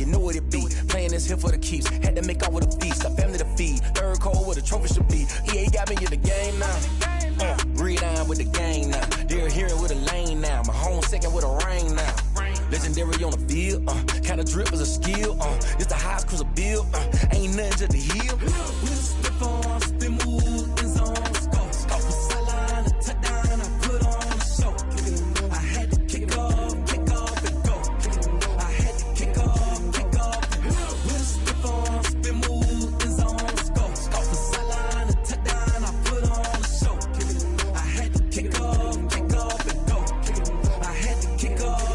you know what it be. Playing this here for the keeps, had to make off with a feast. A family to feed, third cold where the trophy should be. EA got me in the game now. Breathe down with the gang now. They're here with a lane now. My home second with a rain now. Legendary on the field, kinda drip as a skill. It's the highest cruiser bill, ain't nothing to the hill. We just slip on, spin move, in zone, score. Off the sideline, a touchdown, I put on the show. I had to kick off and go. I had to kick off and go. We just slip on, spin move, in zone, score. Off the sideline, a touchdown, I put on the show. I had to kick off and go. I had to kick off.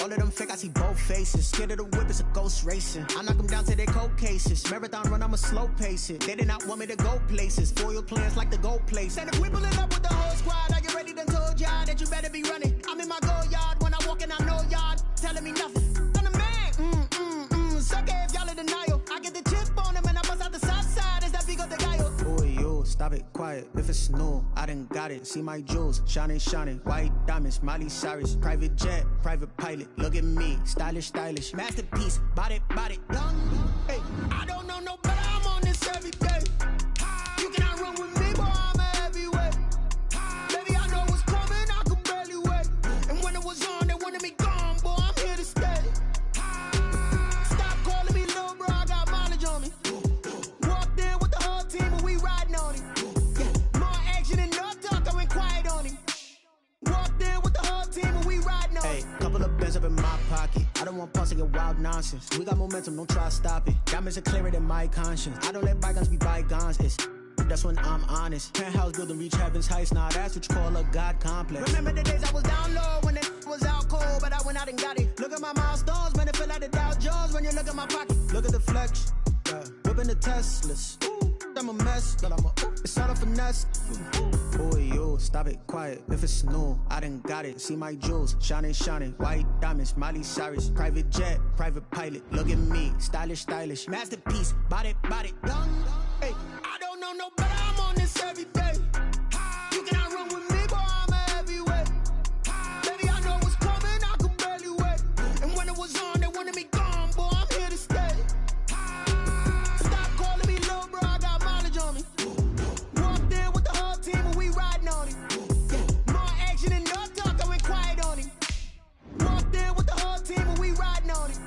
All of them fake, I see both faces. Scared of the whip, it's a ghost racing. I knock them down to their cold cases. Marathon run, I'ma slow pace it. They did not want me to go places. Foil plans like the gold place. And if we pulling up with the whole squad, I get ready, done told y'all that you better be running. I'm in my go yard, when I walk in, I know y'all telling me nothing. I'm the man, suck it if y'all in denial. I get the chip on them and I bust out the south side. Is that big of the guy? Boy, yo, stop it, quiet. If it's new, I done got it. See my jewels, shining, white diamonds, Miley Cyrus, private jet, private pilot. Look at me, stylish, masterpiece, body, young. Hey, I don't know no better, I'm on this every day. You cannot run with me, boy, I'm a heavyweight. Baby, I know what's coming, I could barely wait. And when it was on, they wanted me gone, boy, I'm here to stay. Stop calling me little bro, I got mileage on me. Walked in with the whole team and we riding on it. More action and no talk, I went quiet on him. Walked in with the whole team and we riding on it. Couple of bands up in my pocket. I don't want pulse to get wild nonsense. We got momentum, don't try to stop it. Diamonds are clearer than my conscience. I don't let bygones be bygones. That's when I'm honest. Penthouse building, reach heaven's heights. Nah, that's what you call a God complex. Remember the days I was down low when it was out cold, but I went out and got it. Look at my milestones, man, it feel like the Dow Jones when you look at my pocket. Look at the flex, whipping the Teslas. I'm a mess, but it's all a finesse. Boy, yo, stop it, quiet. If it's new, I done got it. See my jewels, shining, white diamonds, Miley Cyrus, private jet, private pilot. Look at me, stylish, masterpiece, body, young. Hey, I don't know no better, I'm on this every day. You cannot run with me, boy, I'm a heavyweight. Baby, I know what's coming, I could barely wait. And when it was on, they wanted me gone, boy, I'm here to stay. Stop calling me little bro, I got mileage on me. Walked in with the whole team and we riding on it. More action and no talk, I went quiet on him. Walked in with the whole team and we riding on it.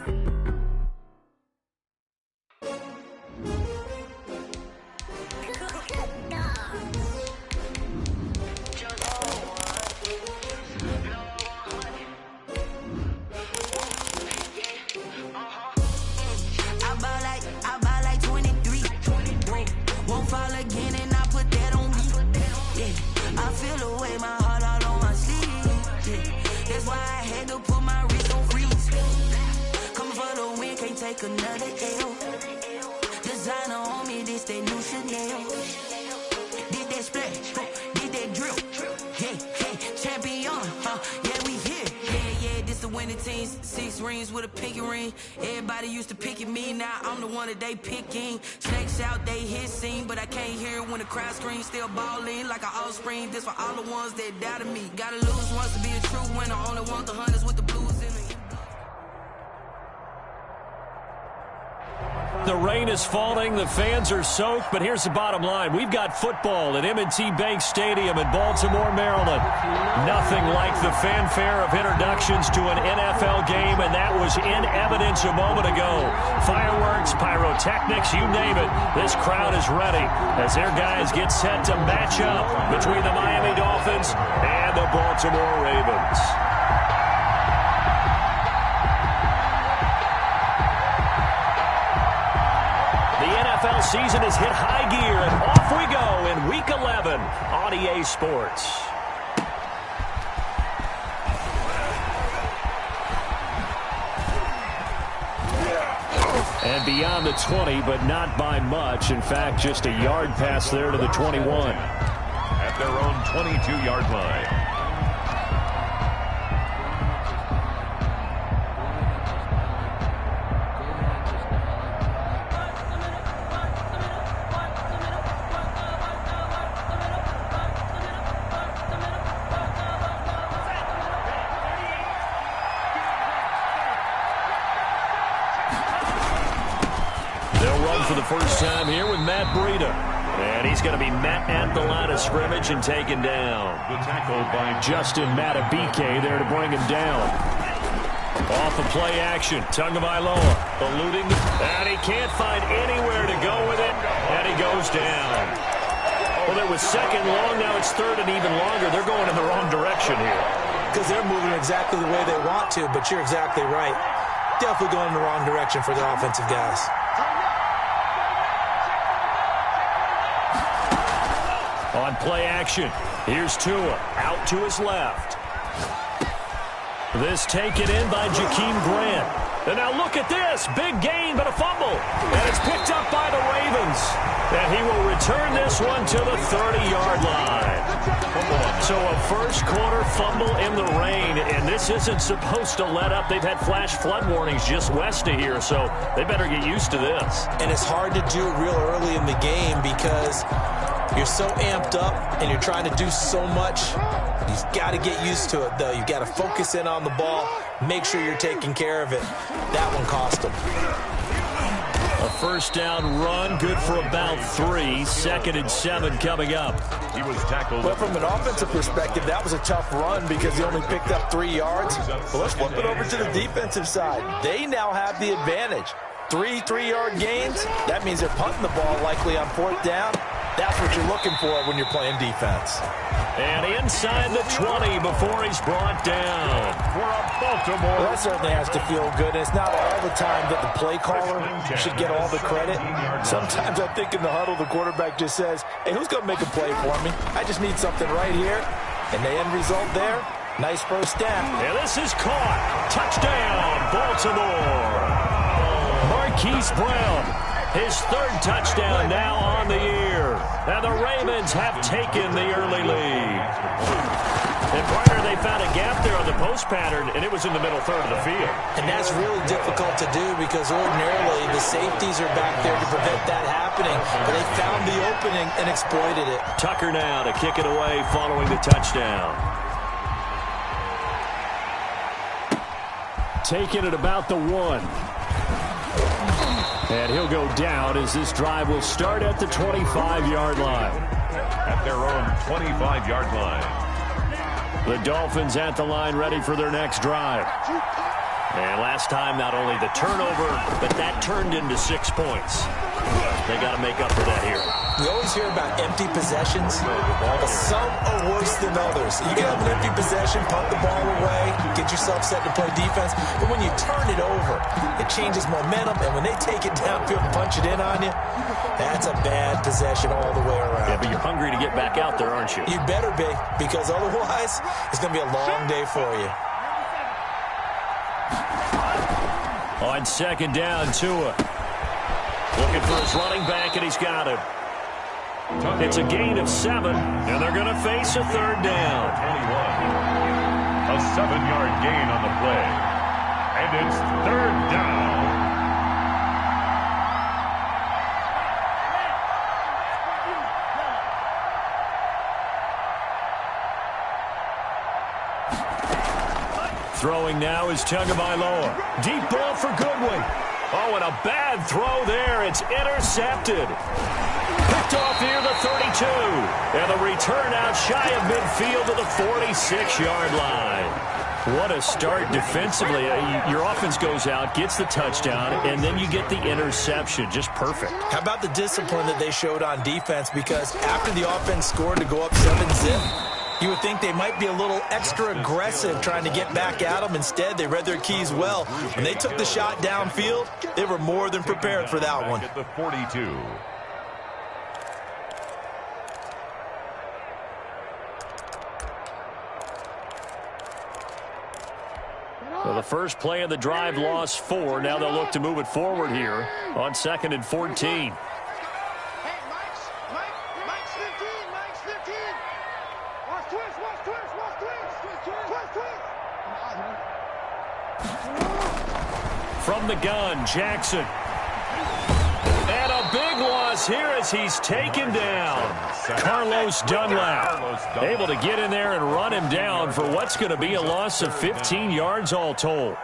Won't fall again and I put that on me. Yeah, I feel the way, my heart all on my sleeve. Yeah, that's why I had to put my wrist on freeze. Coming for the win, can't take another L. Designer on me, this that new Chanel. Did that splash, did that drill. Yeah, champion, yeah, we here. Yeah, this the winning teams. 6 rings with a pinky ring. Everybody used to pick at me, now I'm the one that they picking. Snakes out, they hit scene, but I can't hear it when the crowd screams. Still balling like an offspring. This for all the ones that doubted me. Gotta lose once to be a true winner. Only want the hunters with the blues in me. The rain is falling, the fans are soaked, but here's the bottom line. We've got football at M&T Bank Stadium in Baltimore, Maryland. Nothing like the fanfare of introductions to an NFL game, and that was in evidence a moment ago. Fireworks, pyrotechnics, you name it. This crowd is ready as their guys get set to match up between the Miami Dolphins and the Baltimore Ravens. NFL season has hit high gear, and off we go in Week 11 on EA Sports. And beyond the 20, but not by much. In fact, just a yard pass there to the 21. At their own 22-yard line. For the first time here with Matt Breida. And he's going to be met at the line of scrimmage and taken down. The tackle by Justin Matabike there to bring him down. Off of play action. Tagovailoa eluding. And he can't find anywhere to go with it. And he goes down. Well, it was second long. Now it's third and even longer. They're going in the wrong direction here. Because they're moving exactly the way they want to, but you're exactly right. Definitely going in the wrong direction for the offensive guys. On play action, here's Tua, out to his left. This taken in by Jakeem Grant. And now look at this, big gain, but a fumble. And it's picked up by the Ravens. And he will return this one to the 30-yard line. So a first quarter fumble in the rain, and this isn't supposed to let up. They've had flash flood warnings just west of here, so they better get used to this. And it's hard to do it real early in the game because you're so amped up and you're trying to do so much. You've got to get used to it, though. You've got to focus in on the ball, make sure you're taking care of it. That one cost them. A first down run, good for about 3. 2nd and 7 coming up. He was tackled. But from an offensive perspective, that was a tough run because he only picked up 3 yards. But let's flip it over to the defensive side. They now have the advantage. 3 3-yard gains. That means they're punting the ball likely on 4th down. That's what you're looking for when you're playing defense. And inside the 20 before he's brought down. For a Baltimore. Well, that certainly has to feel good. It's not all the time that the play caller should get all the credit. Sometimes I think in the huddle, the quarterback just says, hey, who's going to make a play for me? I just need something right here. And the end result there, nice first down. And this is caught. Touchdown, Baltimore. Marquise Brown. His 3rd touchdown now on the year. And the Ravens have taken the early lead. And prior, they found a gap there on the post pattern, and it was in the middle third of the field. And that's really difficult to do because ordinarily the safeties are back there to prevent that happening. But they found the opening and exploited it. Tucker now to kick it away following the touchdown. Taking it about the 1. And he'll go down as this drive will start at the 25-yard line. At their own 25-yard line. The Dolphins at the line ready for their next drive. And last time, not only the turnover, but that turned into 6 points. They got to make up for that here. We always hear about empty possessions, but some are worse than others. You can have an empty possession, punt the ball away, get yourself set to play defense, but when you turn it over, it changes momentum, and when they take it downfield and punch it in on you, that's a bad possession all the way around. Yeah, but you're hungry to get back out there, aren't you? You better be, because otherwise, it's going to be a long day for you. On 2nd down, Tua. Looking for his running back, and he's got him. It's a gain of 7, and they're going to face a 3rd down. 21. A 7-yard gain on the play. And it's 3rd down. Throwing now is Tagovailoa. Deep ball for Goodwin. Oh, and a bad throw there. It's intercepted. Picked off near the 32. And the return out shy of midfield to the 46-yard line. What a start defensively. Your offense goes out, gets the touchdown, and then you get the interception. Just perfect. How about the discipline that they showed on defense? Because after the offense scored to go up 7-zip, you would think they might be a little extra aggressive trying to get back at them. Instead, they read their keys well. When they took the shot downfield, they were more than prepared for that one. At the 42. So the first play of the drive lost 4. Now they'll look to move it forward here on 2nd and 14. Hey, Mike's 15. Mike's 15. Watch twist. From the gun, Jackson. And a big loss here as he's taken down. Carlos Dunlap able to get in there and run him down for what's going to be a loss of 15 yards all told.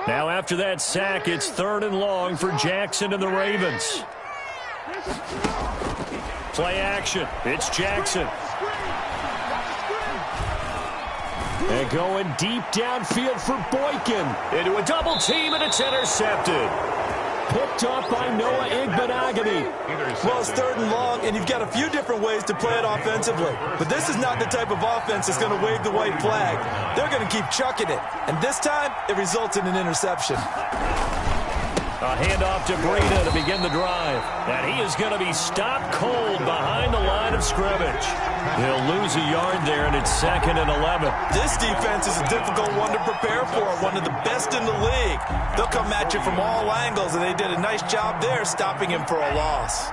Now after that sack, it's 3rd and long for Jackson and the Ravens. Play action. It's Jackson. And going deep downfield for Boykin. Into a double team, and it's intercepted. Picked up by Noah Igbenogany. Well, it's 3rd and long, and you've got a few different ways to play it offensively. But this is not the type of offense that's going to wave the white flag. They're going to keep chucking it. And this time, it results in an interception. A handoff to Breida to begin the drive. And he is going to be stopped cold behind the line of scrimmage. He'll lose a yard there, and it's 2nd and 11. This defense is a difficult one to prepare for, one of the best in the league. They'll come at you from all angles, and they did a nice job there stopping him for a loss.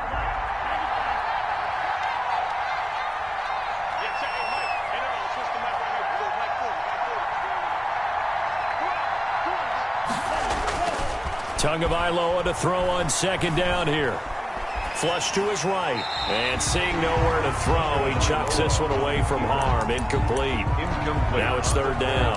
Tagovailoa to throw on 2nd down here. Flush to his right. And seeing nowhere to throw, he chucks this one away from harm. Incomplete. Now it's 3rd down.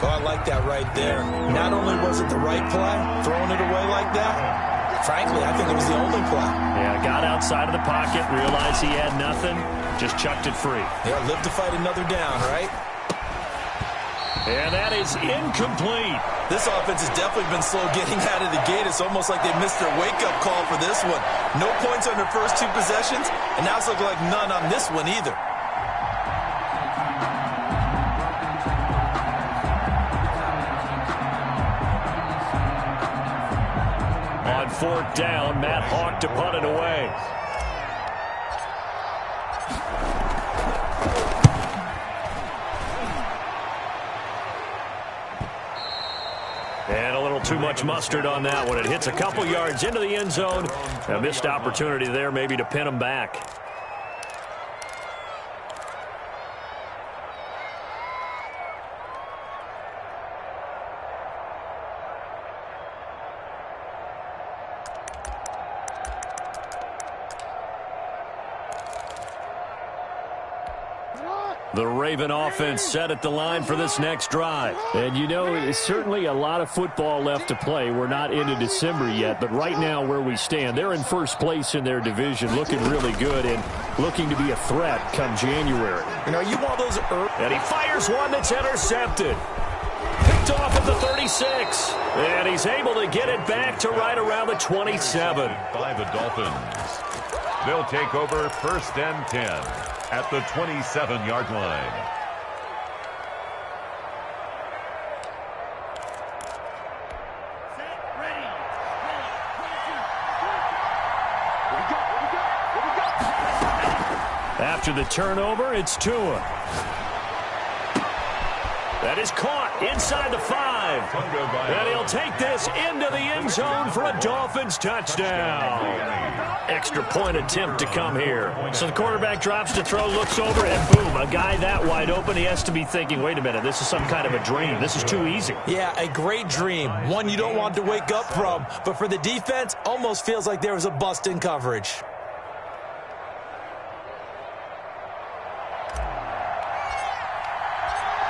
Oh, I like that right there. Not only was it the right play, throwing it away like that, frankly, I think it was the only play. Yeah, got outside of the pocket, realized he had nothing, just chucked it free. Yeah, live to fight another down, right? And that is incomplete. This offense has definitely been slow getting out of the gate. It's almost like they missed their wake-up call for this one. No points on their first 2 possessions, and now it's looking like none on this one either. On 4th down, Matt Hawk to punt it away. And a little too much mustard on that one. It hits a couple yards into the end zone. A missed opportunity there maybe to pin him back. The Raven offense set at the line for this next drive. And you know, it's certainly a lot of football left to play. We're not into December yet, but right now where we stand, they're in first place in their division, looking really good and looking to be a threat come January. You know, you want those and he fires one that's intercepted. Picked off at the 36. And he's able to get it back to right around the 27. By the Dolphins. They'll take over 1st and 10. At the 27-yard line. After the turnover, it's Tua. That is caught inside the 5. And he'll take this into the end zone for a Dolphins touchdown. Extra point attempt to come here. So the quarterback drops to throw, looks over, and boom, a guy that wide open, he has to be thinking, wait a minute, this is some kind of a dream. This is too easy. Yeah, a great dream. One you don't want to wake up from. But for the defense, almost feels like there was a bust in coverage.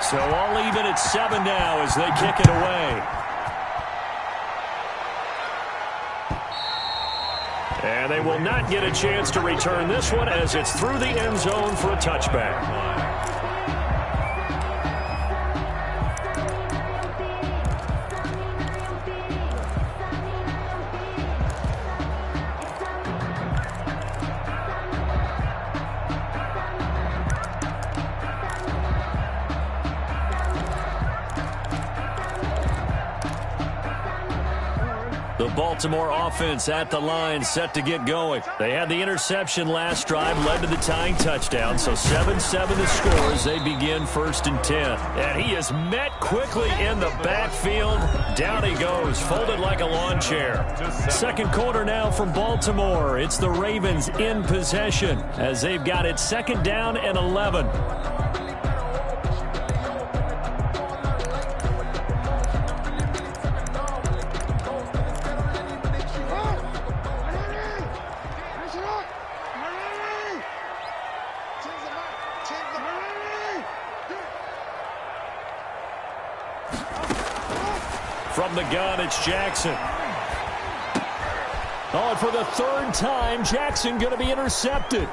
So all even at 7 now as they kick it away. And they will not get a chance to return this one as it's through the end zone for a touchback. The Baltimore offense at the line, set to get going. They had the interception last drive, led to the tying touchdown. So 7-7 the score as they begin 1st and 10. And he is met quickly in the backfield. Down he goes, folded like a lawn chair. Second quarter now from Baltimore. It's the Ravens in possession as they've got it 2nd down and 11. From the gun, it's Jackson. Oh, and for the 3rd time, Jackson going to be intercepted.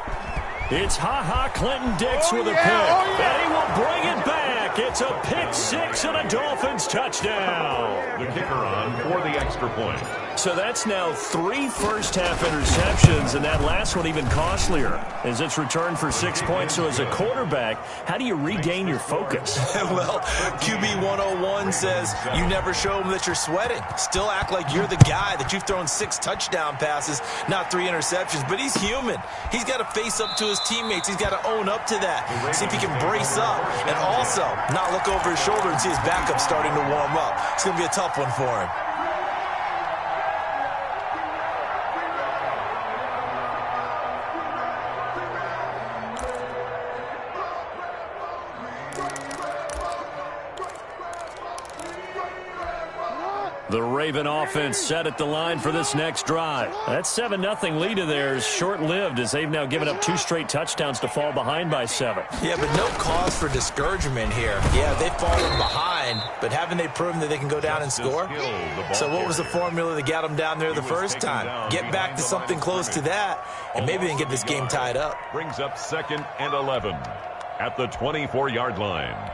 It's Clinton-Dix with a pick. And he will bring it back. It's a pick 6 and a Dolphins touchdown. The kicker on for the extra point. So that's now 3 first-half interceptions, and that last one even costlier as it's returned for 6 points. So as a quarterback, how do you regain your focus? Well, QB 101 says you never show them that you're sweating. Still act like you're the guy, that you've thrown 6 touchdown passes, not 3 interceptions. But he's human. He's got to face up to his teammates. He's got to own up to that. See if he can brace up and also not look over his shoulder and see his backup starting to warm up. It's going to be a tough one for him. The Raven offense set at the line for this next drive. That 7-0 lead of theirs short-lived as they've now given up 2 straight touchdowns to fall behind by 7. Yeah, but no cause for discouragement here. Yeah, they've fallen behind, but haven't they proven that they can go down and score? So what was the formula that got them down there the first time? Get back to something close to that, and maybe they can get this game tied up. Brings up 2nd and 11 at the 24-yard line.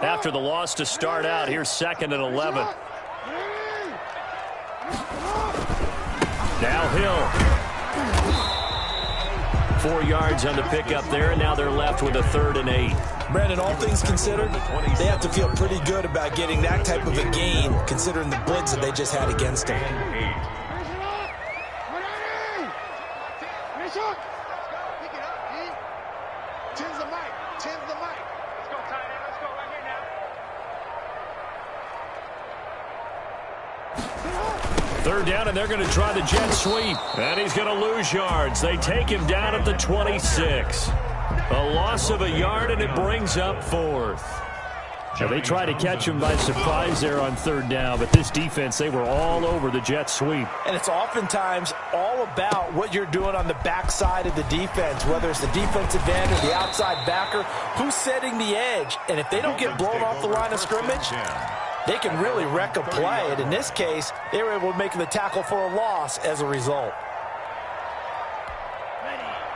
After the loss to start out, here's 2nd and 11. Now Hill. 4 yards on the pickup there, and now they're left with a 3rd and 8. Brandon, all things considered, they have to feel pretty good about getting that type of a gain, considering the blitz that they just had against them. Third down, and they're going to try the jet sweep. And he's going to lose yards. They take him down at the 26. A loss of a yard, and it brings up 4th. So they try to catch him by surprise there on 3rd down, but this defense, they were all over the jet sweep. And it's oftentimes all about what you're doing on the backside of the defense, whether it's the defensive end or the outside backer, who's setting the edge. And if they don't get blown off the line of scrimmage, they can really wreck a play. And in this case, they were able to make the tackle for a loss as a result.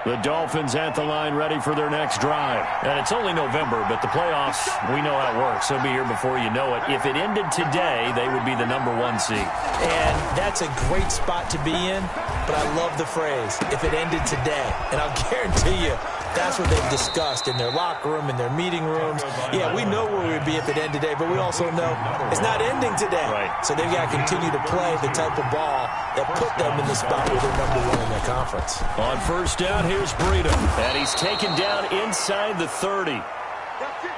The Dolphins at the line ready for their next drive. And it's only November, but the playoffs, we know how it works. They'll be here before you know it. If it ended today, they would be the #1 seed. And that's a great spot to be in, but I love the phrase, if it ended today. And I'll guarantee you, That's what they've discussed in their locker room, in their meeting rooms. Yeah, we know where we'd be if it ended today, but we also know it's not ending today. Right. So they've got to continue to play the type of ball that put them in the spot where they're #1 in their conference. On first down, here's Breida. And he's taken down inside the 30.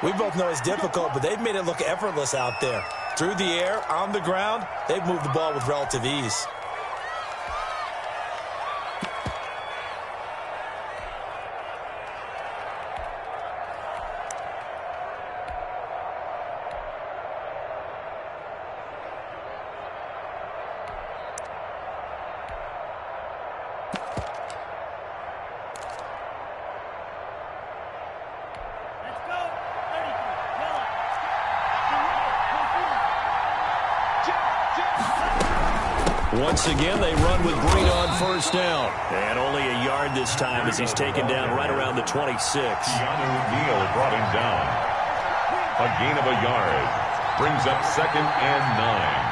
We both know it's difficult, but they've made it look effortless out there. Through the air, on the ground, they've moved the ball with relative ease. Once again, they run with Breida on first down. And only a yard this time as he's taken down right around the 26. Keanu Neal brought him down. A gain of a yard. Brings up 2nd and 9.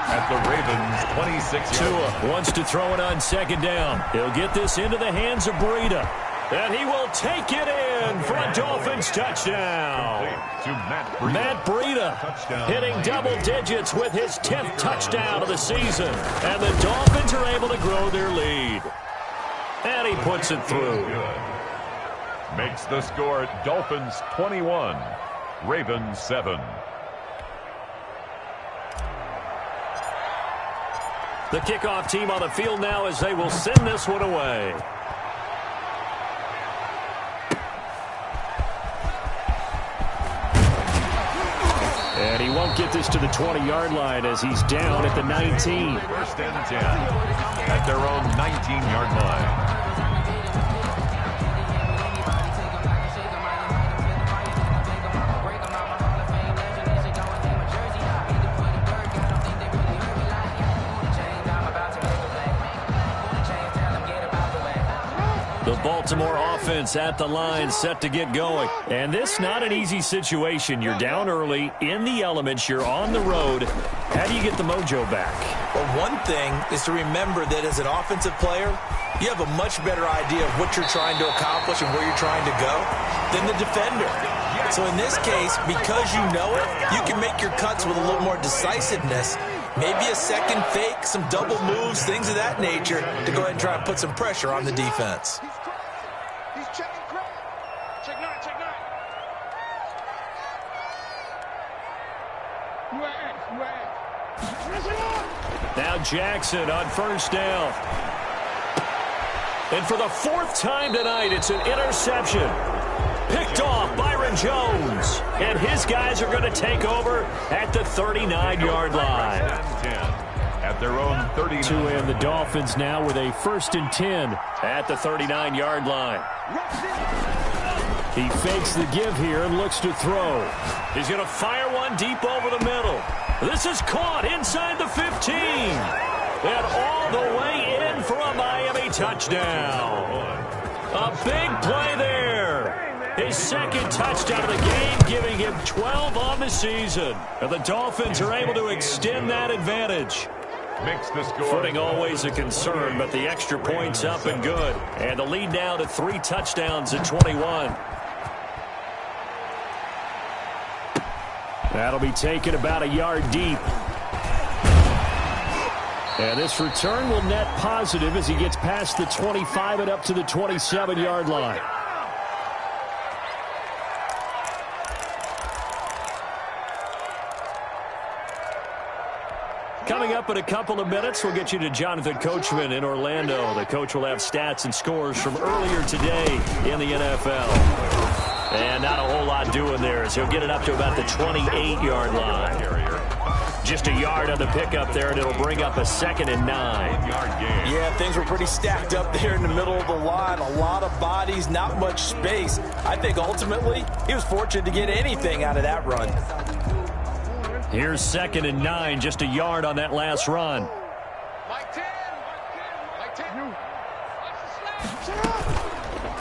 At the Ravens' 26-yard. Tua wants to throw it on 2nd down. He'll get this into the hands of Breida. And he will take it in for a Dolphins touchdown. To Matt Breida hitting double digits with his 10th touchdown of the season. And the Dolphins are able to grow their lead. And he puts it through. Makes the score Dolphins 21, Ravens 7. The kickoff team on the field now as they will send this one away. And he won't get this to the 20-yard line as he's down at the 19. 1st and 10 at their own 19-yard line. The Baltimore offense at the line, set to get going. And this not an easy situation. You're down early, in the elements, you're on the road. How do you get the mojo back? Well, one thing is to remember that as an offensive player, you have a much better idea of what you're trying to accomplish and where you're trying to go than the defender. So in this case, because you know it, you can make your cuts with a little more decisiveness. Maybe a second fake, some double moves, things of that nature to go ahead and try and put some pressure on the defense. He's checking credit. Check 9, check 9. Now Jackson on first down. And for the 4th time tonight, it's an interception. Picked off Byron Jones. And his guys are going to take over at the 39-yard line. At their own 32. And the Dolphins now with a 1st and 10 at the 39-yard line. He fakes the give here and looks to throw. He's going to fire one deep over the middle. This is caught inside the 15. And all the way in for a Miami touchdown. A big play there. His 2nd touchdown of the game, giving him 12 on the season. And the Dolphins are able to extend that advantage. Makes the score. Footing always a concern, but the extra point's up and good. And the lead now to 3 touchdowns at 21. That'll be taken about a yard deep. And this return will net positive as he gets past the 25 and up to the 27-yard line. Coming up in a couple of minutes, we'll get you to Jonathan Coachman in Orlando. The coach will have stats and scores from earlier today in the NFL. And not a whole lot doing there as he'll get it up to about the 28-yard line. Just a yard on the pickup there, and it'll bring up a 2nd and 9. Yeah, things were pretty stacked up there in the middle of the line. A lot of bodies, not much space. I think ultimately he was fortunate to get anything out of that run. Here's 2nd and 9, just a yard on that last run. Mike 10. Mike 10.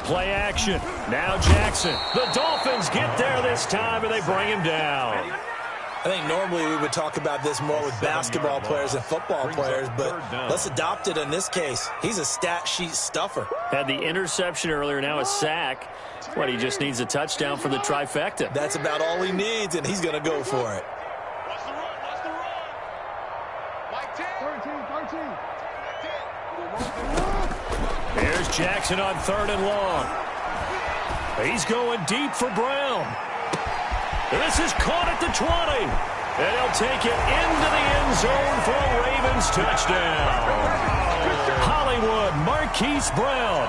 Play action. Now Jackson. The Dolphins get there this time, and they bring him down. I think normally we would talk about this more with basketball players and football players, but let's adopt it in this case. He's a stat sheet stuffer. Had the interception earlier, now a sack. What, he just needs a touchdown for the trifecta. That's about all he needs, and he's going to go for it. Watch the run. Watch the run. Mike 10. 13. Here's Jackson on 3rd and long. He's going deep for Brown. This is caught at the 20. And he'll take it into the end zone for a Ravens touchdown. Hollywood Marquise Brown,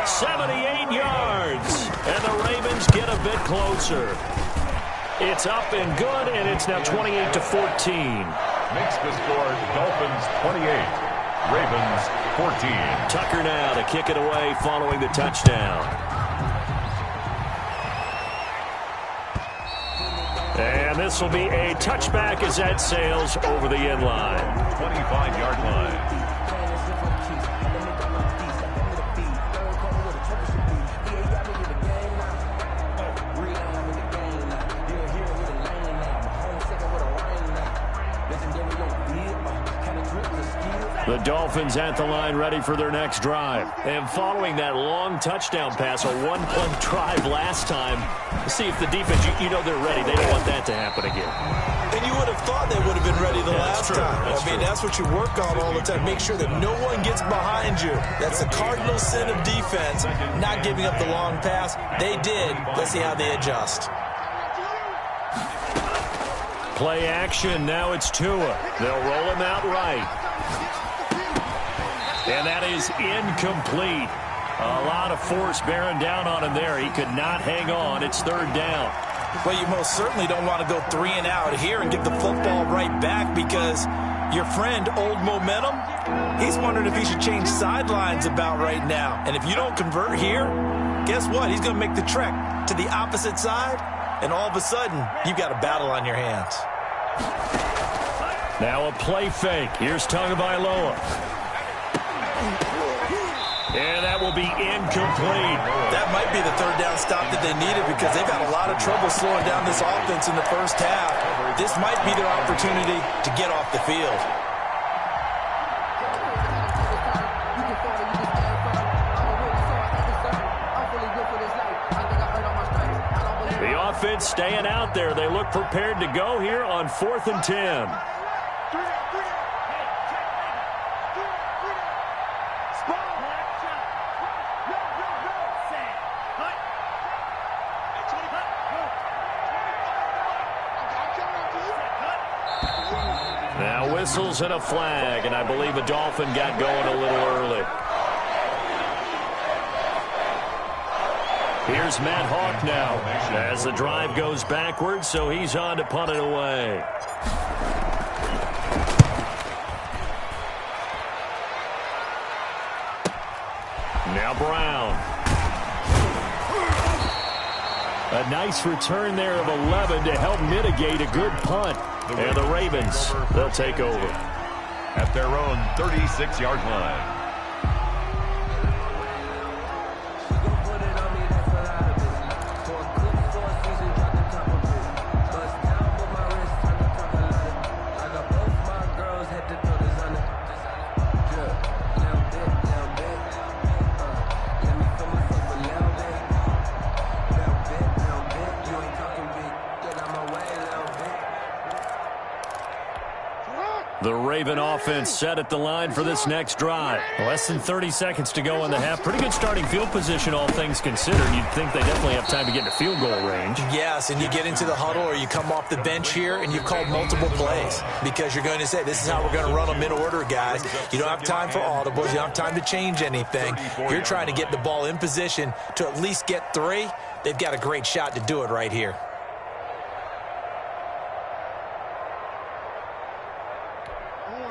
78 yards. And the Ravens get a bit closer. It's up and good, and it's now 28-14. Makes the score Dolphins 28, Ravens 14. Tucker now to kick it away following the touchdown. And this will be a touchback as that sails over the end line. 25-yard line. The Dolphins at the line ready for their next drive. And following that long touchdown pass, a one-play drive last time, see if the defense, you know they're ready. They don't want that to happen again. And you would have thought they would have been ready the last time. That's what you work on all the time. Make sure that no one gets behind you. That's the cardinal sin of defense, not giving up the long pass. They did. Let's see how they adjust. Play action. Now it's Tua. They'll roll him out right. And that is incomplete. A lot of force bearing down on him there. He could not hang on. It's 3rd down. Well, you most certainly don't want to go 3 and out here and give the football right back because your friend, Old Momentum, he's wondering if he should change sidelines about right now. And if you don't convert here, guess what? He's going to make the trek to the opposite side, and all of a sudden, you've got a battle on your hands. Now a play fake. Here's Tagovailoa. And that will be incomplete. That might be the 3rd down stop that they needed because they've had a lot of trouble slowing down this offense in the first half. This might be their opportunity to get off the field. The offense staying out there. They look prepared to go here on 4th and 10. Now whistles and a flag, and I believe a Dolphin got going a little early. Here's Matt Hawk now as the drive goes backwards, so he's on to punt it away. Now Brown. A nice return there of 11 to help mitigate a good punt. And the Ravens, they'll take over. At their own 36-yard line. The Raven offense set at the line for this next drive. Less than 30 seconds to go in the half. Pretty good starting field position, all things considered. You'd think they definitely have time to get to field goal range. Yes, and you get into the huddle or you come off the bench here and you've called multiple plays because you're going to say, this is how we're going to run them in order, guys. You don't have time for audibles. You don't have time to change anything. You're trying to get the ball in position to at least get 3. They've got a great shot to do it right here.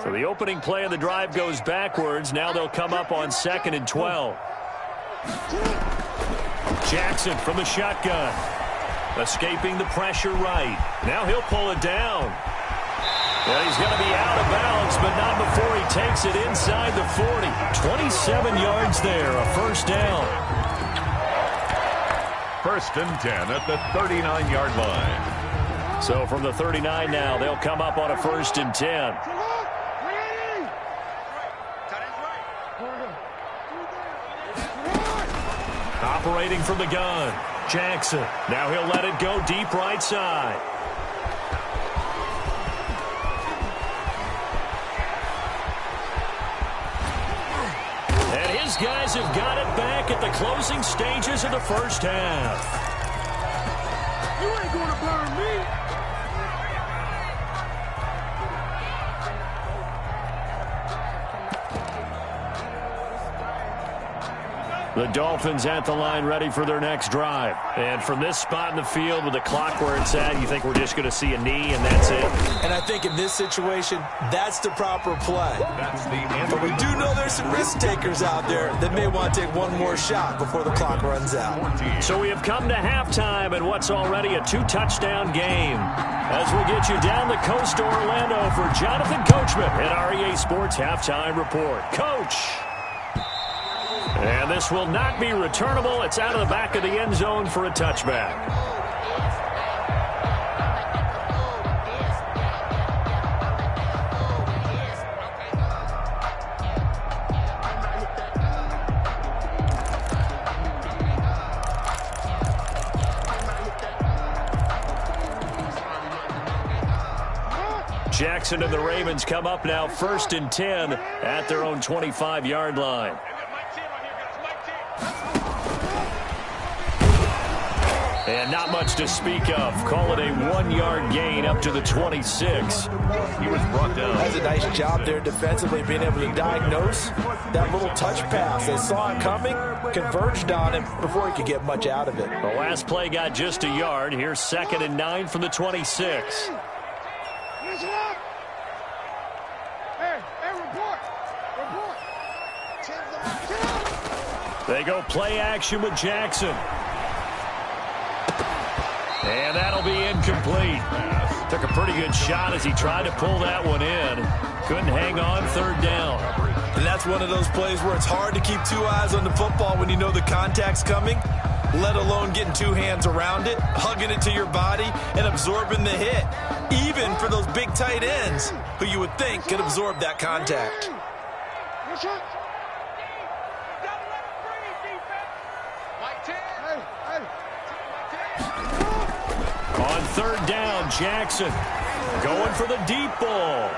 So the opening play of the drive goes backwards. Now they'll come up on 2nd and 12. Jackson from the shotgun. Escaping the pressure right. Now he'll pull it down. Well, he's going to be out of bounds, but not before he takes it inside the 40. 27 yards there, a first down. 1st and 10 at the 39-yard line. So from the 39 now, they'll come up on a 1st and 10. Operating from the gun, Jackson. Now he'll let it go deep right side. And his guys have got it back at the closing stages of the first half. You ain't gonna burn me. The Dolphins at the line ready for their next drive. And from this spot in the field with the clock where it's at, you think we're just going to see a knee and that's it? And I think in this situation, that's the proper play. But we do know there's some risk takers out there that may want to take one more shot before the clock runs out. So we have come to halftime in what's already a 2-touchdown game. As we get you down the coast to Orlando for Jonathan Coachman at REA Sports Halftime Report. Coach! And this will not be returnable. It's out of the back of the end zone for a touchback. Jackson and the Ravens come up now 1st and 10 at their own 25-yard line. And not much to speak of. Call it a 1-yard gain up to the 26. He was brought down. That's a nice job there defensively, being able to diagnose that little touch pass. They saw it coming, converged on him before he could get much out of it. The last play got just a yard. Here's 2nd and 9 from the 26. They go play action with Jackson. And that'll be incomplete. Took a pretty good shot as he tried to pull that one in. Couldn't hang on, 3rd down. And that's one of those plays where it's hard to keep 2 eyes on the football when you know the contact's coming, let alone getting 2 hands around it, hugging it to your body, and absorbing the hit. Even for those big tight ends who you would think could absorb that contact. On 3rd down, Jackson going for the deep ball.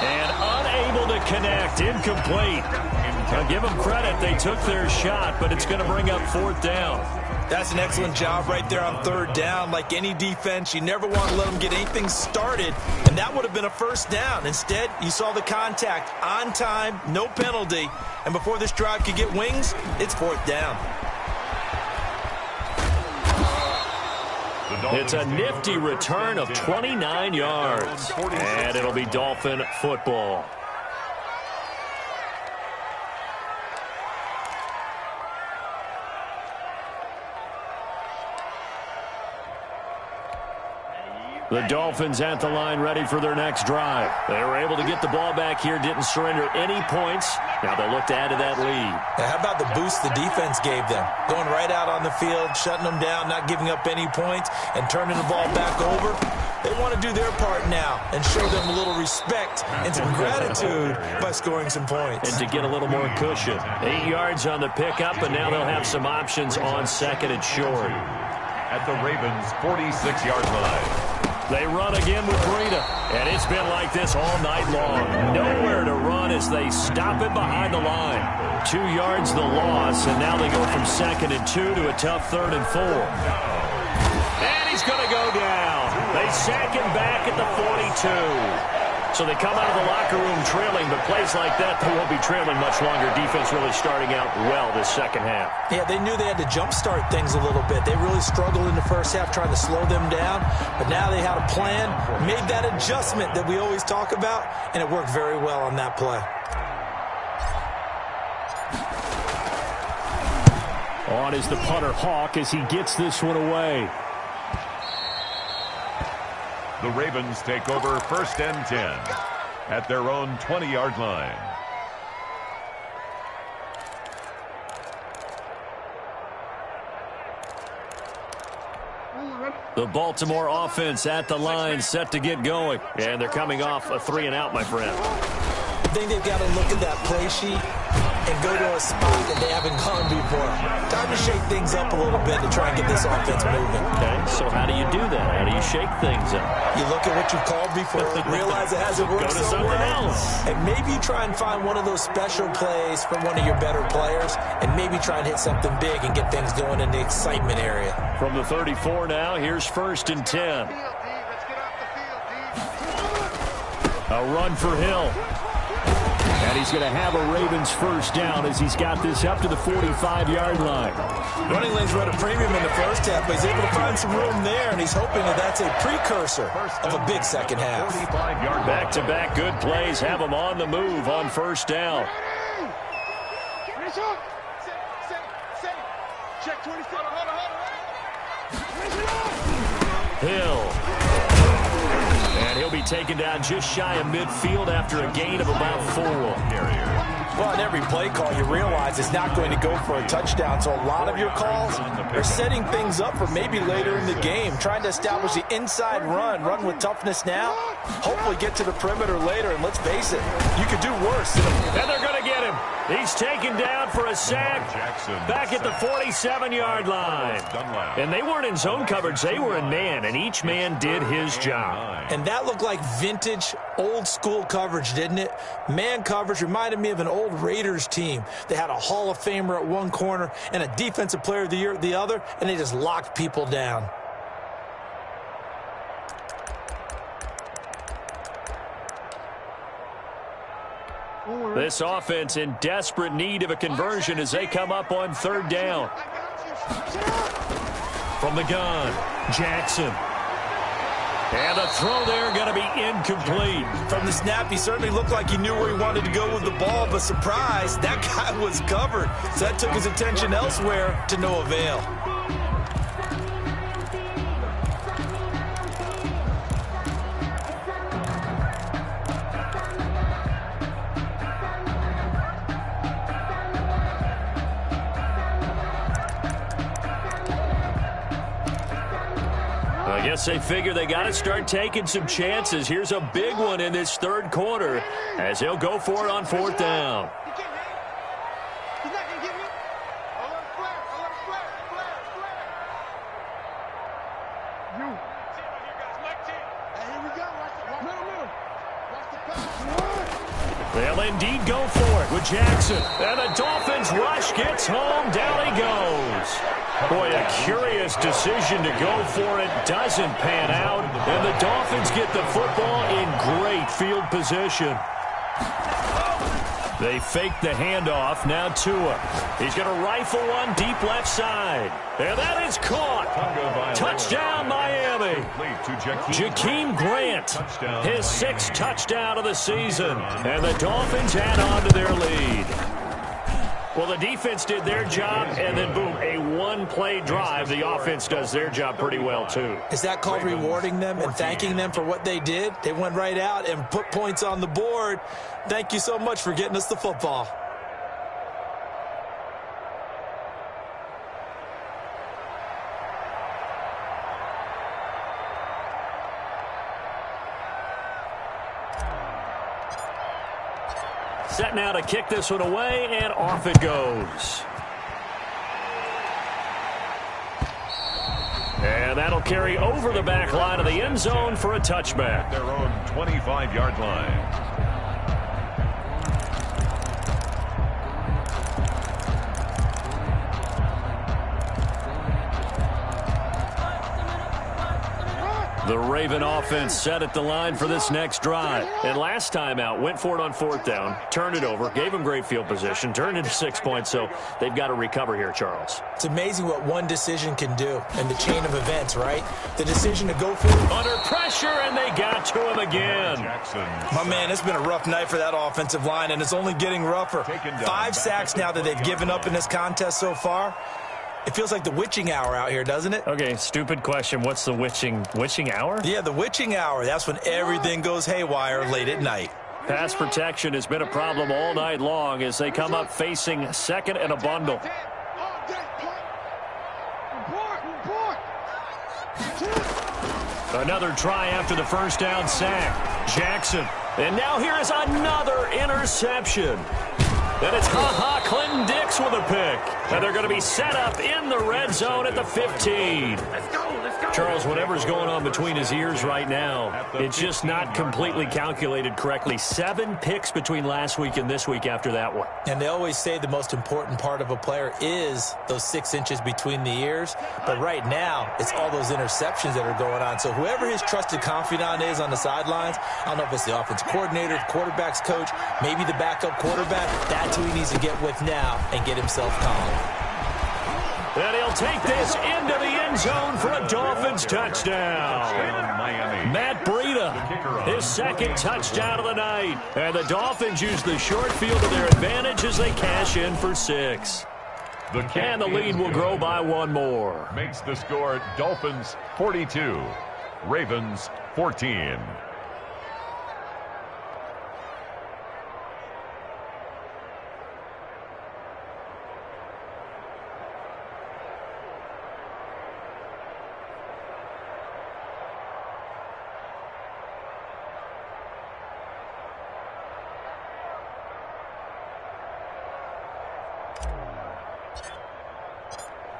And unable to connect, incomplete. Now give them credit, they took their shot, but it's going to bring up 4th down. That's an excellent job right there on 3rd down. Like any defense, you never want to let them get anything started, and that would have been a 1st down. Instead, you saw the contact on time, no penalty, and before this drive could get wings, it's 4th down. It's a nifty return of 29 yards, and it'll be Dolphin football. The Dolphins at the line ready for their next drive. They were able to get the ball back here, didn't surrender any points. Now they'll look to add to that lead. Now, how about the boost the defense gave them? Going right out on the field, shutting them down, not giving up any points, and turning the ball back over. They want to do their part now and show them a little respect and some gratitude by scoring some points. And to get a little more cushion. 8 yards on the pickup, and now they'll have some options on 2nd and short. At the Ravens' 46-yard line. They run again with Breida, and it's been like this all night long. Nowhere to run as they stop it behind the line. 2 yards the loss, and now they go from 2nd and 2 to a tough 3rd and 4. And he's going to go down. They sack him back at the 42. So they come out of the locker room trailing, but plays like that, they won't be trailing much longer. Defense really starting out well this 2nd half. Yeah, they knew they had to jumpstart things a little bit. They really struggled in the 1st half trying to slow them down, but now they had a plan, made that adjustment that we always talk about, and it worked very well on that play. On is the punter, Hawk, as he gets this one away. The Ravens take over 1st and 10 at their own 20-yard line. The Baltimore offense at the line, set to get going. And they're coming off a 3-and-out, my friend. I think they've got to look at that play sheet and go to a spot that they haven't gone before. Time to shake things up a little bit to try and get this offense moving. Okay, so how do you do that? How do you shake things up? You look at what you've called before, realize it hasn't worked Go to so something well, else. and maybe you try and find one of those special plays from one of your better players, and maybe try and hit something big and get things going in the excitement area. From the 34 now, here's 1st and 10. A run for Hill. And he's going to have a Ravens first down as he's got this up to the 45-yard line. Running lanes were at a premium in the first half, but he's able to find some room there, and he's hoping that that's a precursor of a big second half. Back-to-back good plays have him on the move on first down. Hill. And he'll be taken down just shy of midfield after a gain of about 4. Well, in every play call, you realize it's not going to go for a touchdown, so a lot of your calls are setting things up for maybe later in the game, trying to establish the inside run with toughness now, hopefully get to the perimeter later, and let's face it, you could do worse. And they're going to get him. He's taken down for a sack back at the 47-yard line. And they weren't in zone coverage. They were in man, and each man did his job. And that looked like vintage, old-school coverage, didn't it? Man coverage reminded me of an old Raiders team. They had a Hall of Famer at one corner and a Defensive Player of the Year at the other, and they just locked people down. This offense in desperate need of a conversion as they come up on 3rd down. From the gun, Jackson. And the throw there going to be incomplete. From the snap, he certainly looked like he knew where he wanted to go with the ball, but surprise, that guy was covered. So that took his attention elsewhere to no avail. I guess they figure they got to start taking some chances. Here's a big one in this 3rd quarter as he'll go for it on 4th down. He's not going to get me. I love flare. You. Hey, here we go. Watch middle. Watch the pass. They'll indeed go for it with Jackson. And the Dolphins rush gets home. Down he goes. Boy, a curious decision to go for it. Doesn't pan out. And the Dolphins get the football in great field position. They fake the handoff. Now Tua. He's going to rifle one deep left side. And that is caught. Touchdown, Miami. Jakeem Grant, his 6th touchdown of the season. And the Dolphins add on to their lead. Well, the defense did their job, and then, boom, a one-play drive. The offense does their job pretty well, too. Is that called rewarding them and thanking them for what they did? They went right out and put points on the board. Thank you so much for getting us the football. Set now to kick this one away, and off it goes. And that'll carry over the back line of the end zone for a touchback. Their own 25-yard line. The Raven offense set at the line for this next drive. And last time out, went for it on 4th down, turned it over, gave them great field position, turned into 6 points, so they've got to recover here, Charles. It's amazing what one decision can do in the chain of events, right? The decision to go for it. Under pressure, and they got to him again. My man, it's been a rough night for that offensive line, and it's only getting rougher. 5 sacks now that they've given up in this contest so far. It feels like the witching hour out here, doesn't it? Okay, stupid question. What's the witching hour? Yeah, the witching hour. That's when everything goes haywire late at night. Pass protection has been a problem all night long as they come up facing 2nd and a bundle. Report. Another try after the first down sack. Jackson. And now here is another interception. And it's Clinton Dix with a pick. And they're going to be set up in the red zone at the 15. Let's go. Charles, whatever's going on between his ears right now, it's just not completely calculated correctly. 7 picks between last week and this week after that one. And they always say the most important part of a player is those 6 inches between the ears. But right now, it's all those interceptions that are going on. So whoever his trusted confidant is on the sidelines, I don't know if it's the offense coordinator, the quarterback's coach, maybe the backup quarterback, that's who he needs to get with now and get himself calm. And he'll take this into the end zone for a Dolphins touchdown. Matt Breida, his second touchdown of the night. And the Dolphins use the short field to their advantage as they cash in for 6. And the lead will grow by 1 more. Makes the score Dolphins 42, Ravens 14.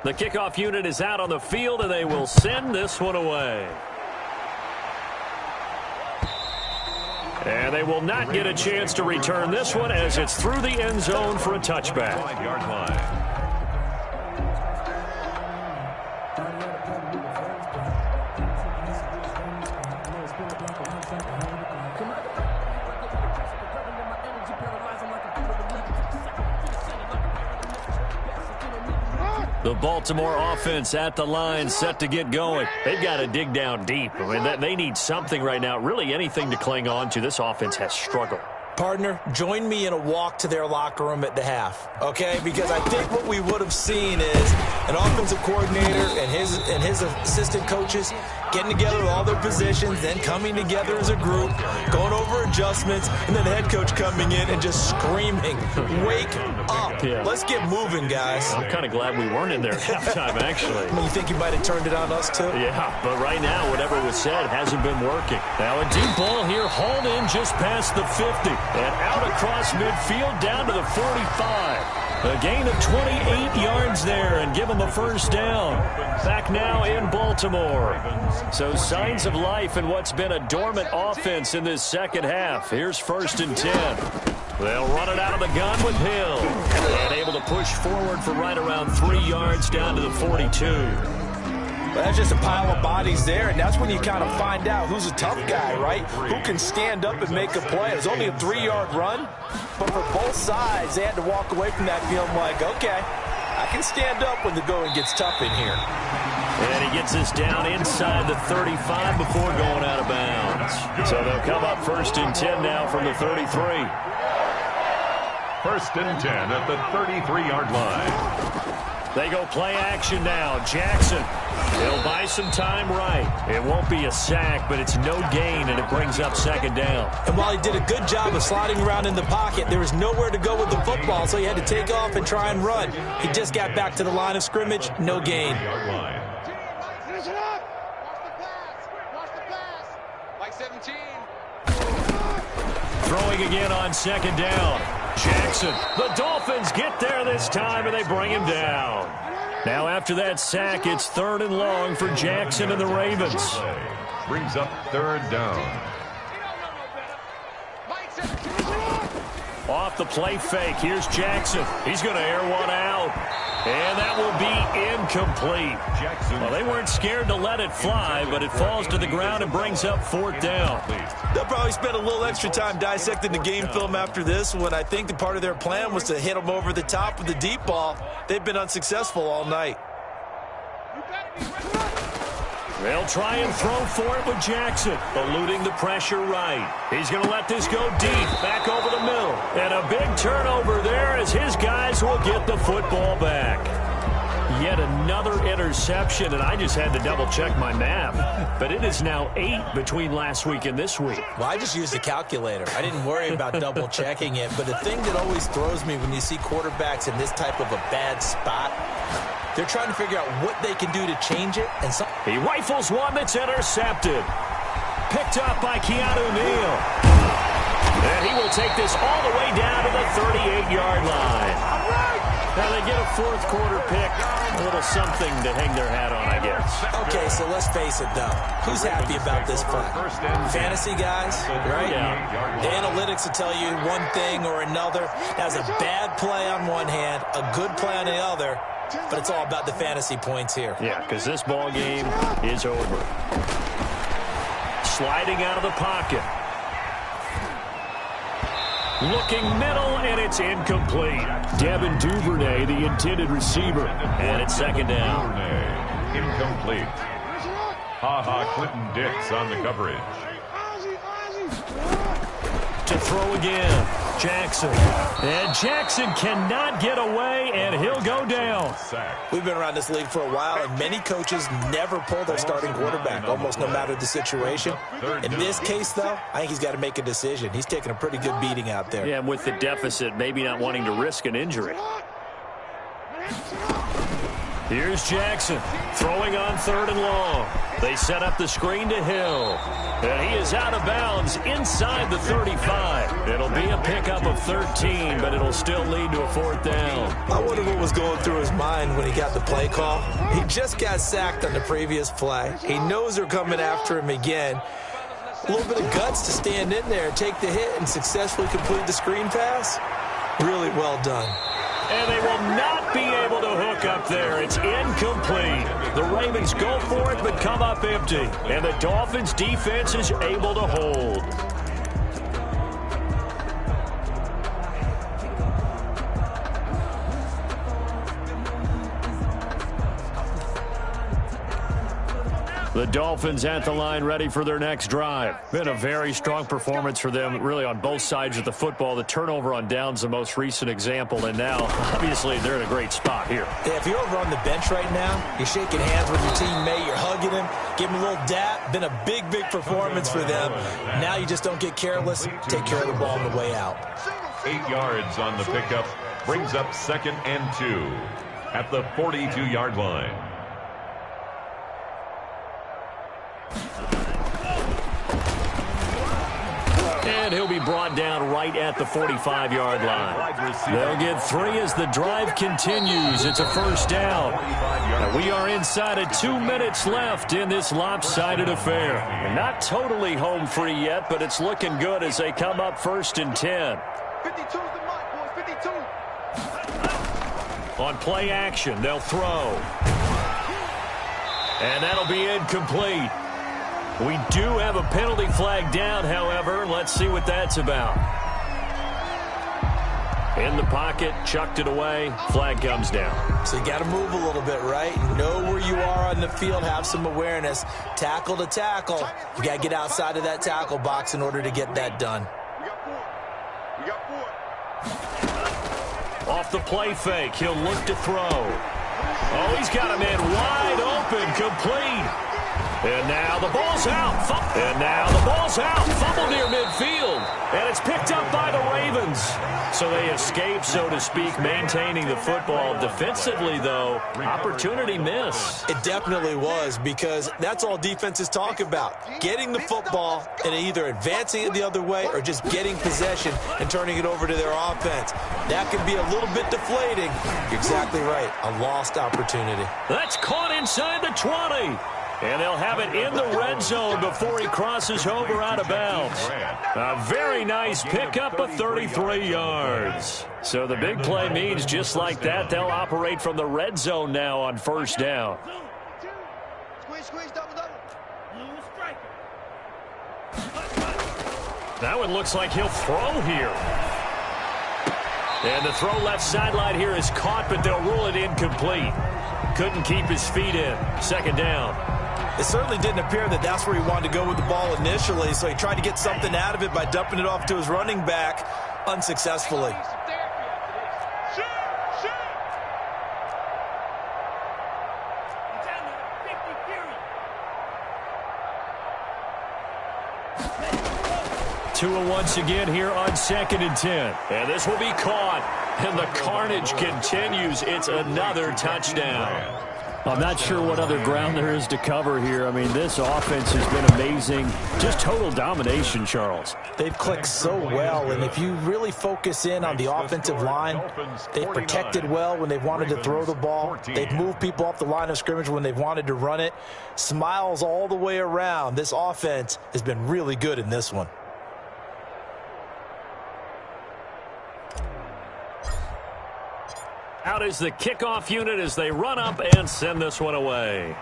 The kickoff unit is out on the field, and they will send this one away. And they will not get a chance to return this one as it's through the end zone for a touchback. 5-yard line. The Baltimore offense at the line, set to get going. They've got to dig down deep. I mean, they need something right now, really anything to cling on to. This offense has struggled. Partner, join me in a walk to their locker room at the half, okay? Because I think what we would have seen is an offensive coordinator and his assistant coaches getting together with all their positions, then coming together as a group, going over adjustments, and then the head coach coming in and just screaming, wake up. Yeah. Let's get moving, guys. I'm kind of glad we weren't in there at halftime, actually. I mean, you think you might have turned it on us, too? Yeah, but right now, whatever was said hasn't been working. Now a deep ball here, hauled in just past the 50. And out across midfield, down to the 45. A gain of 28 yards there and give them a first down. Back now in Baltimore. So signs of life in what's been a dormant offense in this second half. Here's 1st and 10. They'll run it out of the gun with Hill. And able to push forward for right around 3 yards down to the 42. Well, that's just a pile of bodies there, and that's when you kind of find out who's a tough guy, right? Who can stand up and make a play. It was only a 3-yard run, but for both sides, they had to walk away from that feeling like, okay, I can stand up when the going gets tough in here. And he gets us down inside the 35 before going out of bounds. So they'll come up 1st and 10 now from the 33. 1st and 10 at the 33-yard line. They go play action now. Jackson, he'll buy some time right. It won't be a sack, but it's no gain, and it brings up 2nd down. And while he did a good job of sliding around in the pocket, there was nowhere to go with the football, so he had to take off and try and run. He just got back to the line of scrimmage, no gain. Finish it up. Watch the pass. Like 17. Throwing again on 2nd down. Jackson. The Dolphins get there this time, and they bring him down. Now after that sack, it's 3rd and long for Jackson and the Ravens. Brings up 3rd down. Off the play fake, here's Jackson. He's going to air one out. And that will be incomplete. Jackson. Well, they weren't scared to let it fly, but it falls to the ground and brings up 4th down. They'll probably spend a little extra time dissecting the game film after this one. I think the part of their plan was to hit them over the top with the deep ball. They've been unsuccessful all night. They'll try and throw for it with Jackson, eluding the pressure right. He's going to let this go deep, back over the middle. And a big turnover there as his guys will get the football back. Yet another interception, and I just had to double-check my math. But it is now 8 between last week and this week. Well, I just used a calculator. I didn't worry about double-checking it. But the thing that always throws me when you see quarterbacks in this type of a bad spot They're trying to figure out what they can do to change it. And he rifles one that's intercepted. Picked up by Keanu Neal. And he will take this all the way down to the 38-yard line. Now they get a fourth-quarter pick. A little something to hang their hat on, I guess. Okay, so let's face it, though. Who's happy about this play? Fantasy guys, right? Yeah. The analytics will tell you one thing or another. That's a bad play on one hand, a good play on the other, but it's all about the fantasy points here. Yeah, because this ball game is over. Sliding out of the pocket. Looking middle, and it's incomplete. Devin Duvernay, the intended receiver. And it's second down. Duvernay, incomplete. Clinton Dix on the coverage. To throw again. Jackson. And Jackson cannot get away, and he'll go down. We've been around this league for a while, and many coaches never pull their starting quarterback, almost no matter the situation. In this case, though, I think he's got to make a decision. He's taking a pretty good beating out there. Yeah, and with the deficit, maybe not wanting to risk an injury. Here's Jackson throwing on 3rd and long. They set up the screen to Hill. And he is out of bounds inside the 35. It'll be a pickup of 13, but it'll still lead to a 4th down. I wonder what was going through his mind when he got the play call. He just got sacked on the previous play. He knows they're coming after him again. A little bit of guts to stand in there, take the hit, and successfully complete the screen pass. Really well done. And they will not be able to hook up there. It's incomplete. The Ravens go for it, but come up empty. And the Dolphins' defense is able to hold. The Dolphins at the line, ready for their next drive. Been a very strong performance for them, really, on both sides of the football. The turnover on downs, the most recent example, and now, obviously, they're in a great spot here. Yeah, if you're over on the bench right now, you're shaking hands with your teammate, you're hugging him, give him a little dap. Been a big, big performance for them. Now you just don't get careless. Take care of the ball on the way out. 8 yards on the pickup. Brings up 2nd and 2 at the 42-yard line. And he'll be brought down right at the 45-yard line. They'll get 3 as the drive continues. It's a 1st down. And we are inside of 2 minutes left in this lopsided affair. And not totally home free yet, but it's looking good as they come up 1st and 10. 52's the mark, boys, 52. On play action, they'll throw. And that'll be incomplete. We do have a penalty flag down, however. Let's see what that's about. In the pocket, chucked it away, flag comes down. So you got to move a little bit, right? Know where you are on the field, have some awareness. Tackle to tackle. You got to get outside of that tackle box in order to get that done. We got 4. Off the play fake, he'll look to throw. Oh, he's got a man wide open, complete. And now the ball's out. Fumble near midfield. And it's picked up by the Ravens. So they escape, so to speak, maintaining the football. Defensively, though, opportunity miss. It definitely was, because that's all defenses talk about. Getting the football and either advancing it the other way or just getting possession and turning it over to their offense. That can be a little bit deflating. You're exactly right. A lost opportunity. That's caught inside the 20. And they'll have it in the red zone before he crosses over out of bounds. A very nice pickup of 33 yards. So the big play means just like that, they'll operate from the red zone now on 1st down. Squeeze, double. That one looks like he'll throw here. And the throw left sideline here is caught, but they'll rule it incomplete. Couldn't keep his feet in. 2nd down. It certainly didn't appear that that's where he wanted to go with the ball initially, so he tried to get something out of it by dumping it off to his running back unsuccessfully. Tua once again here on 2nd and 10. And this will be caught. And the carnage continues. It's another touchdown. I'm not sure what other ground there is to cover here. I mean, this offense has been amazing. Just total domination, Charles. They've clicked so well, and if you really focus in on the offensive line, they've protected well when they've wanted to throw the ball. They've moved people off the line of scrimmage when they've wanted to run it. Smiles all the way around. This offense has been really good in this one. Out is the kickoff unit as they run up and send this one away.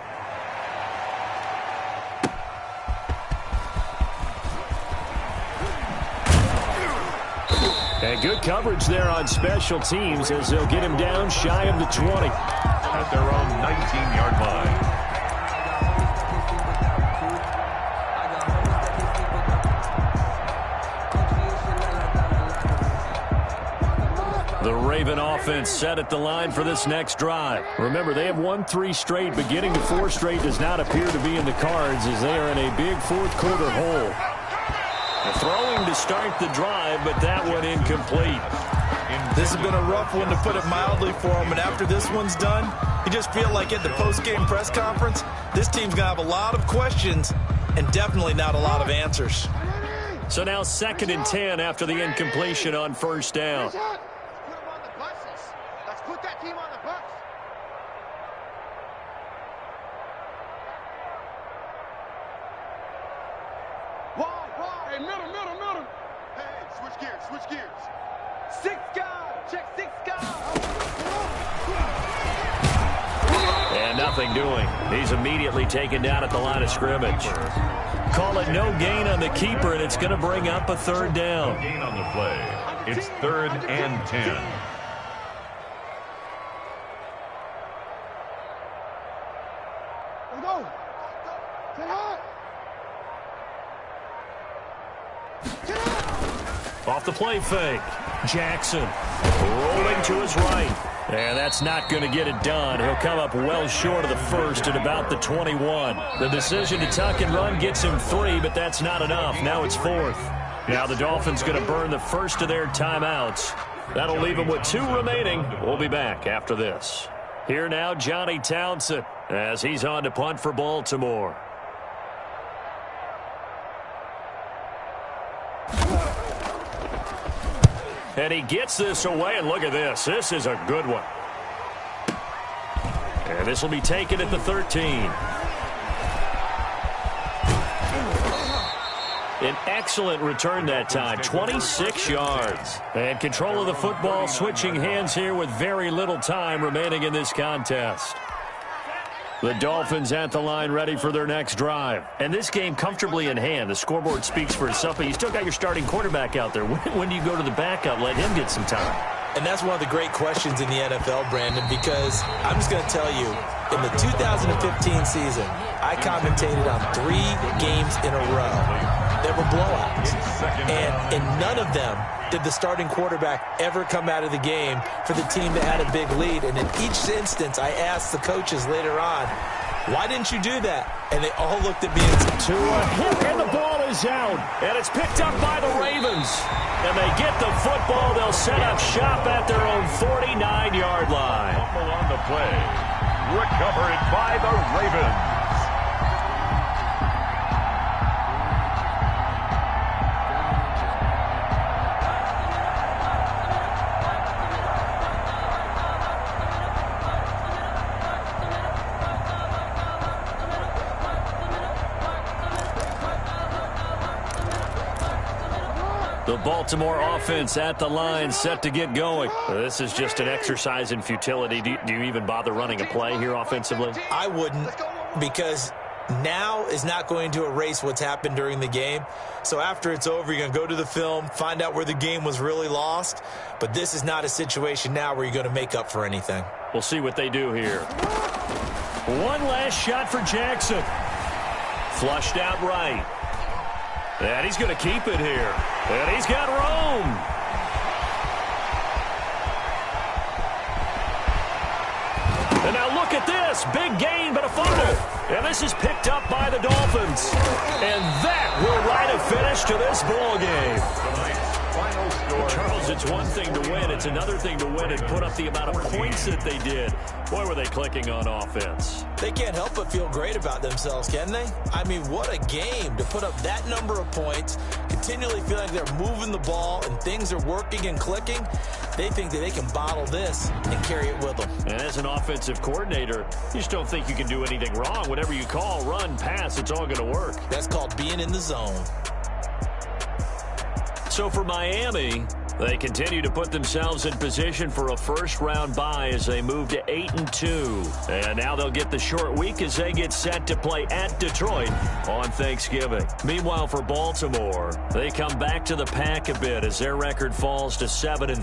And good coverage there on special teams as they'll get him down shy of the 20. At their own 19-yard line. The Raven offense set at the line for this next drive. Remember, they have won 3 straight, but getting to 4 straight does not appear to be in the cards as they are in a big fourth-quarter hole. Throwing to start the drive, but that one incomplete. This has been a rough one, to put it mildly, for them, and after this one's done, you just feel like at the post-game press conference, this team's going to have a lot of questions and definitely not a lot of answers. So now 2nd and 10 after the incompletion on first down. Put that team on the bus. Wall. Hey, middle. Hey, switch gears. 6 guys. Check 6 guys. And nothing doing. He's immediately taken down at the line of scrimmage. Call it no gain on the keeper, and it's going to bring up a 3rd down. No gain on the play. It's 3rd and 10. Off the play fake. Jackson rolling to his right. And that's not going to get it done. He'll come up well short of the first at about the 21. The decision to tuck and run gets him 3, but that's not enough. Now it's 4th. Now the Dolphins going to burn the first of their timeouts. That'll leave them with 2 remaining. We'll be back after this. Here now, Johnny Townsend, as he's on to punt for Baltimore. And he gets this away, and look at this. This is a good one. And this will be taken at the 13. An excellent return that time, 26 yards. And control of the football switching hands here with very little time remaining in this contest. The Dolphins at the line ready for their next drive. And this game comfortably in hand. The scoreboard speaks for itself, but you still got your starting quarterback out there. When do you go to the backup? Let him get some time. And that's one of the great questions in the NFL, Brandon, because I'm just going to tell you, in the 2015 season, I commentated on 3 games in a row. They were blowouts. And in none of them did the starting quarterback ever come out of the game for the team that had a big lead. And in each instance, I asked the coaches later on, why didn't you do that? And they all looked at me and said, and the ball is out. And it's picked up by the Ravens. And they get the football. They'll set up shop at their own 49-yard line. Fumble on the play. Recovered by the Ravens. The Baltimore offense at the line, set to get going. This is just an exercise in futility. Do you even bother running a play here offensively? I wouldn't, because now is not going to erase what's happened during the game. So after it's over, you're going to go to the film, find out where the game was really lost. But this is not a situation now where you're going to make up for anything. We'll see what they do here. One last shot for Jackson. Flushed out right. And he's going to keep it here. And he's got Rome. And now look at this. Big gain, but a fumble. And this is picked up by the Dolphins. And that will write a finish to this ball game. Tonight's final score. Charles, it's one thing to win. It's another thing to win and put up the amount of points that they did. Boy, were they clicking on offense. They can't help but feel great about themselves, can they? I mean, what a game to put up that number of points, continually feel like they're moving the ball and things are working and clicking. They think that they can bottle this and carry it with them. And as an offensive coordinator, you just don't think you can do anything wrong. Whatever you call, run, pass, it's all going to work. That's called being in the zone. So for Miami, they continue to put themselves in position for a first-round bye as they move to 8-2. And now they'll get the short week as they get set to play at Detroit on Thanksgiving. Meanwhile, for Baltimore, they come back to the pack a bit as their record falls to 7-3.